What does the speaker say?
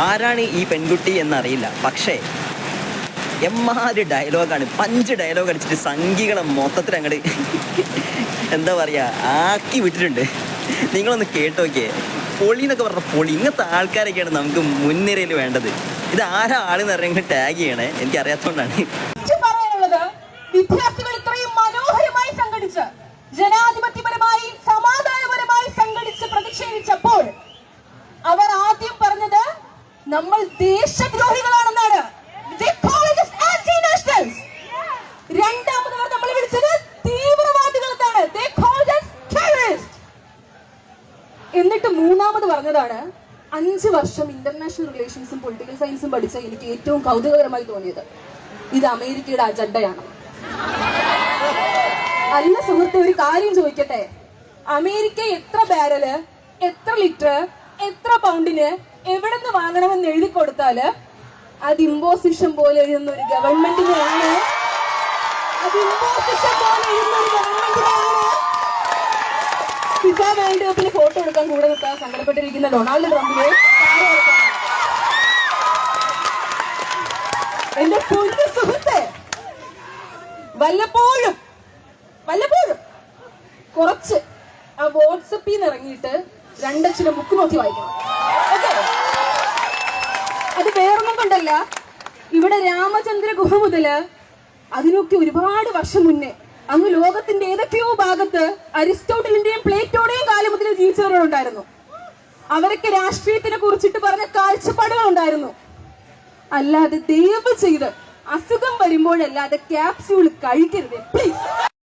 ആരാണ് ഈ പെൺകുട്ടി എന്നറിയില്ല, പക്ഷേ എമ്മാതിരി ഡയലോഗാണ്, പഞ്ച് ഡയലോഗ് അടിച്ചിട്ട് സംഘികളെ മൊത്തത്തിൽ അങ്ങോട്ട് എന്താ പറയുക ആക്കി വിട്ടിട്ടുണ്ട്. നിങ്ങളൊന്ന് കേട്ടോക്കേ. പൊളി എന്നൊക്കെ പറഞ്ഞ പൊളി. ഇങ്ങനത്തെ ആൾക്കാരൊക്കെയാണ് നമുക്ക് മുൻനിരയിൽ വേണ്ടത്. ഇത് ആരാ ആളെന്ന് പറഞ്ഞെങ്കിൽ ടാഗ് ചെയ്യണേ, എനിക്ക് അറിയാത്തോണ്ടാണ്. വിദ്യാർത്ഥികൾ ഇത്രയും മനോഹരമായി സംഘടിച്ച് ജനാധിപത്യപരമായി സമാധാനപരമായി സംഘടിച്ച് പ്രതിഷേധിച്ചപ്പോൾ അവർ ആദ്യം പറഞ്ഞത് നമ്മൾ ദേശദ്രോഹികളാണെന്നാണ്. രണ്ടാമത് അവർ നമ്മൾ വിളിച്ചത് തീവ്രവാദികളെന്നാണ്. എന്നിട്ട് മൂന്നാമത് പറഞ്ഞതാണ് 5 വർഷം ഇന്റർനാഷണൽ റിലേഷൻസും പൊളിറ്റിക്കൽ സയൻസും പഠിച്ച എനിക്ക് ഏറ്റവും കൗതുകകരമായി തോന്നിയത് ഇത് അമേരിക്കയുടെ അജണ്ടയാണ്. അല്ല സുഹൃത്തെ, ഒരു കാര്യം ചോദിക്കട്ടെ, അമേരിക്ക എത്ര ബാരല്, എത്ര ലിറ്റർ, എത്ര പൗണ്ടിന് എവിടെ നിന്ന് വാങ്ങണമെന്ന് എഴുതി കൊടുത്താല് അത് ഇമ്പോസിഷൻ പോലെ എഴുതുന്ന ഒരു ഗവൺമെന്റിനെയാണ്. അത് ഇമ്പോസിഷൻ പോലെ എഴുതുന്ന ഒരു ഗവൺമെന്റിനെയാണ് ഫിഫ വേൾഡ് കപ്പിന് ഫോട്ടോ എടുക്കാൻ കൂടെ നിൽക്കാൻ സങ്കടപ്പെട്ടിരിക്കുന്ന ഡൊണാൾഡ് ട്രംപിനെ എന്റെ പൊന്നു സുഹൃത്തെ, വല്ലപ്പോഴും കുറച്ച് ആ വാട്സപ്പിൽ നിന്ന് ഇറങ്ങിയിട്ട് 2 അക്ഷരം ബുക്ക് നോക്കി വായിക്കണം. അത് വേറൊന്നും കൊണ്ടല്ല, ഇവിടെ രാമചന്ദ്ര ഗുഹ മുതല് അതിനൊക്കെ ഒരുപാട് വർഷം മുന്നേ അങ്ങ് ലോകത്തിന്റെ ഏതൊക്കെയോ ഭാഗത്ത് അരിസ്റ്റോട്ടലിന്റെയും പ്ലേറ്റോടെയും കാലം മുതൽ ജീവിച്ചവരുണ്ടായിരുന്നു. അവരൊക്കെ രാഷ്ട്രീയത്തിനെ കുറിച്ചിട്ട് പറഞ്ഞ കാഴ്ചപ്പാടുകൾ ഉണ്ടായിരുന്നു. അല്ലാതെ ദയവ് ചെയ്ത് അസുഖം വരുമ്പോഴല്ലാതെ ക്യാപ്സ്യൂൾ കഴിക്കരുത് പ്ലീസ്.